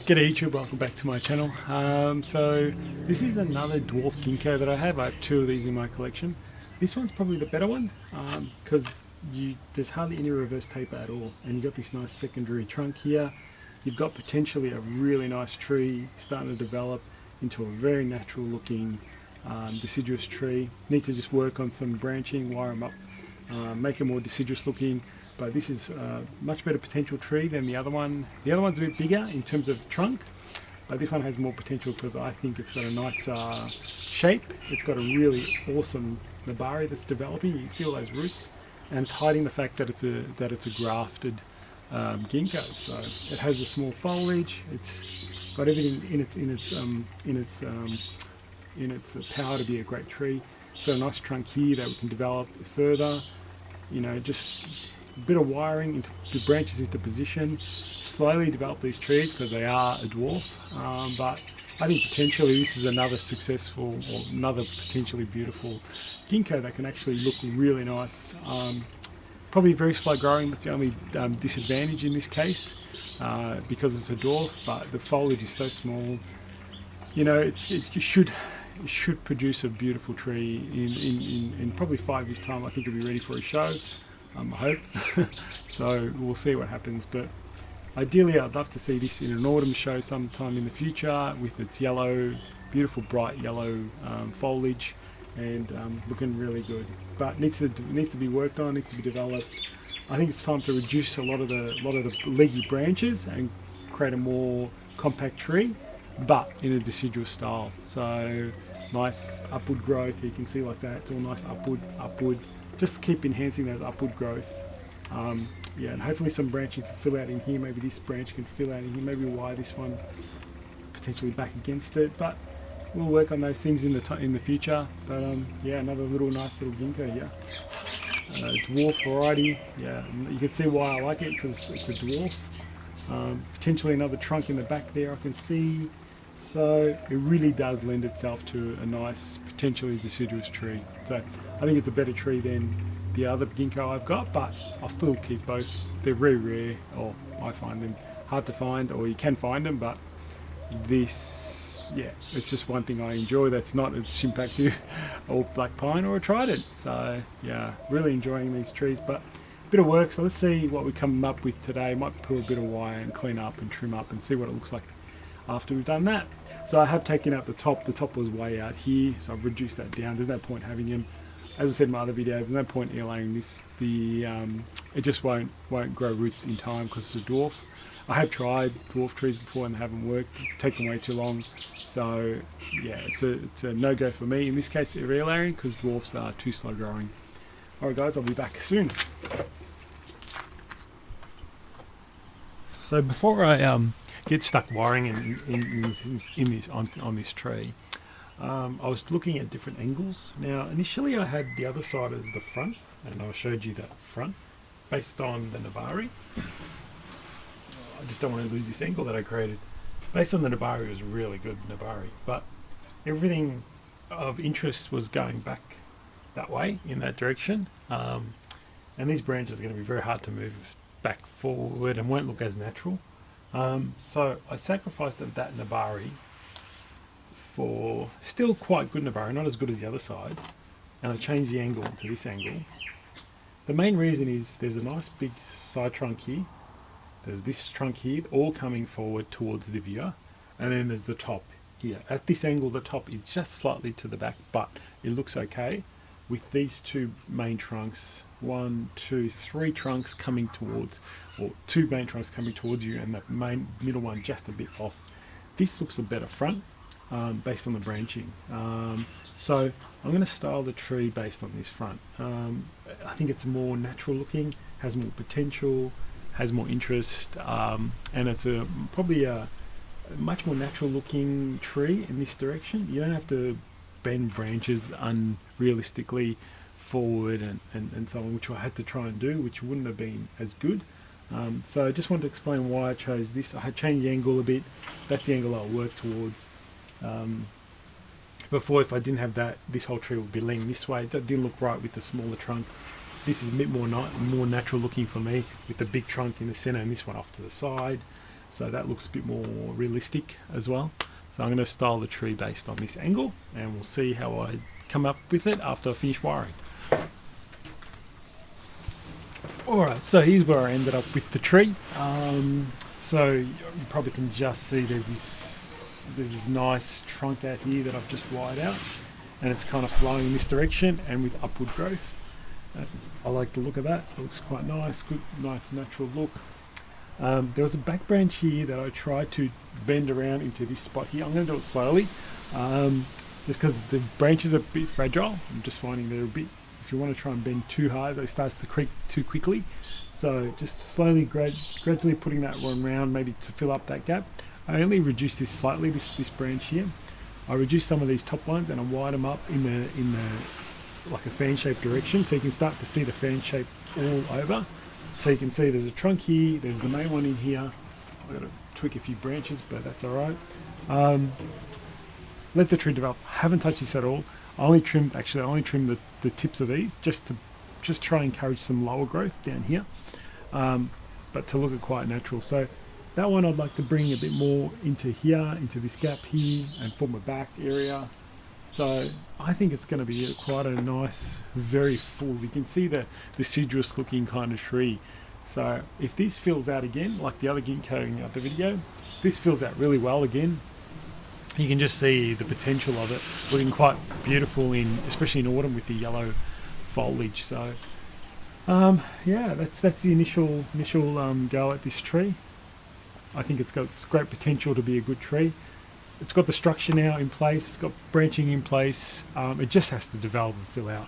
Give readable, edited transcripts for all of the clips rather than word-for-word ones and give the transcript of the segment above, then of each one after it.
G'day YouTube, welcome back to my channel. So this is another dwarf ginkgo that I have. I have two of these in my collection. This one's probably the better one because there's hardly any reverse taper at all, and you've got this nice secondary trunk here. You've got potentially a really nice tree starting to develop into a very natural looking deciduous tree. Need to just work on some branching, wire them up, make it more deciduous looking. But this is a much better potential tree than the other one. The other one's a bit bigger in terms of trunk, but this one has more potential because I think it's got a nice shape. It's got a really awesome nabari that's developing. You can see all those roots, and it's hiding the fact that it's a grafted ginkgo. So it has a small foliage. It's got everything in its power to be a great tree. So a nice trunk here that we can develop further. You know, just a bit of wiring into the branches into position, slowly develop these trees because they are a dwarf, but I think potentially this is another successful or another potentially beautiful ginkgo that can actually look really nice. Probably very slow growing. That's the only disadvantage in this case because it's a dwarf, but the foliage is so small. You know, it should produce a beautiful tree in probably 5 years time. I think it'll be ready for a show. I hope. So we'll see what happens, but ideally I'd love to see this in an autumn show sometime in the future with its yellow, beautiful bright yellow foliage, and looking really good. But needs to be worked on, needs to be developed. I think it's time to reduce a lot of the leggy branches and create a more compact tree, but in a deciduous style. So nice upward growth, you can see like that. It's all nice upward. Just keep enhancing those upward growth. Yeah, and hopefully some branching can fill out in here. Maybe this branch can fill out in here. Maybe wire this one potentially back against it. But we'll work on those things in the future. But yeah, another nice little ginkgo here. Dwarf variety. Yeah, you can see why I like it because it's a dwarf. Potentially another trunk in the back there I can see. So it really does lend itself to a nice, potentially deciduous tree. So I think it's a better tree than the other ginkgo I've got, but I'll still keep both. They're very rare, or I find them hard to find, or you can find them, but this, yeah, it's just one thing I enjoy that's not a Shimpakdu or black pine or a trident. So yeah, really enjoying these trees, but a bit of work. So let's see what we come up with today. Might pull a bit of wire and clean up and trim up and see what it looks like after we've done that. So I have taken out the top was way out here, so I've reduced that down. There's no point having him, as I said in my other video, there's no point laying this. It just won't grow roots in time because it's a dwarf. I have tried dwarf trees before and they haven't worked, taken way too long. So yeah, it's a no-go for me in this case, layering, because dwarfs are too slow growing. Alright guys, I'll be back soon. So before I get stuck wiring on this tree, I was looking at different angles. Now initially I had the other side as the front, and I showed you that front based on the nabari. I just don't want to lose this angle that I created. Based on the nabari, it was really good nabari, but everything of interest was going back that way, in that direction, and these branches are going to be very hard to move back forward and won't look as natural. So I sacrificed that nabari for still quite good nabari, not as good as the other side, and I changed the angle to this angle. The main reason is there's a nice big side trunk here, there's this trunk here, all coming forward towards the viewer, and then there's the top here. At this angle the top is just slightly to the back, but it looks okay with these two main trunks, 1, 2, 3 trunks coming towards, or 2 main trunks coming towards you, and the main middle one just a bit off. This looks a better front based on the branching. So I'm going to style the tree based on this front. I think it's more natural looking, has more potential, has more interest, and it's probably a much more natural looking tree in this direction. You don't have to bend branches unrealistically forward and so on, which I had to try and do, which wouldn't have been as good. So I just wanted to explain why I chose this. I had changed the angle a bit. That's the angle I'll work towards. Before, if I didn't have that, this whole tree would be leaning this way. That didn't look right with the smaller trunk. This is a bit more natural looking for me, with the big trunk in the center and this one off to the side. so that looks a bit more realistic as well. So I'm going to style the tree based on this angle, and we'll see how I come up with it after I finish wiring. Alright, so here's where I ended up with the tree. So you probably can just see there's this nice trunk out here that I've just wired out, and it's kind of flowing in this direction and with upward growth. I like the look of that. It looks quite nice, good, nice natural look. There was a back branch here that I tried to bend around into this spot here. I'm going to do it slowly, just because the branches are a bit fragile. I'm just finding they're a bit, if you want to try and bend too hard, it starts to creak too quickly. So just slowly, gradually putting that one around, maybe to fill up that gap. I only reduced this slightly, this branch here. I reduced some of these top ones and I wired them up in the like a fan shape direction, so you can start to see the fan shape all over. So you can see there's a trunk here, there's the main one in here. I've got to tweak a few branches, but that's alright. Let the tree develop. Haven't touched this at all. I only trimmed the tips of these just to try and encourage some lower growth down here, but to look at quite natural. So that one I'd like to bring a bit more into here, into this gap here, and form a back area. So I think it's going to be quite a nice, very full, you can see the deciduous looking kind of tree. So if this fills out again, like the other Gingko in the other video, this fills out really well again, you can just see the potential of it looking quite beautiful, especially in autumn with the yellow foliage. So yeah, that's the initial go at this tree. I think it's got great potential to be a good tree. It's got the structure now in place, it's got branching in place, it just has to develop and fill out.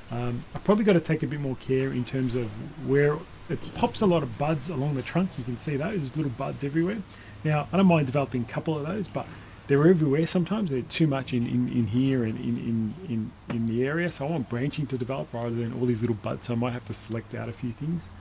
I've probably got to take a bit more care in terms of where it pops a lot of buds along the trunk. You can see those little buds everywhere. Now, I don't mind developing a couple of those, but they're everywhere sometimes. They're too much in here and in the area, so I want branching to develop rather than all these little buds, so I might have to select out a few things.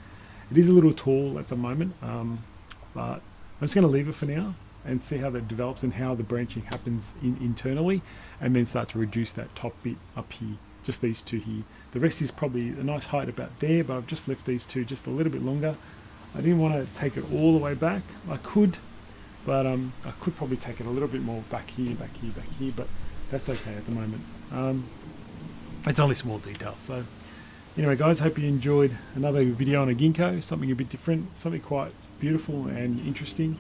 It is a little tall at the moment, but I'm just going to leave it for now and see how that develops and how the branching happens internally, and then start to reduce that top bit up here, just these two here. The rest is probably a nice height about there, but I've just left these two just a little bit longer. I didn't want to take it all the way back. I could, but I could probably take it a little bit more back here, but that's okay at the moment. It's only small details. So anyway guys, hope you enjoyed another video on a Gingko, something a bit different, something quite beautiful and interesting.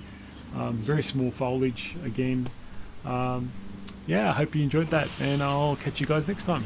Very small foliage again. Yeah, I hope you enjoyed that, and I'll catch you guys next time.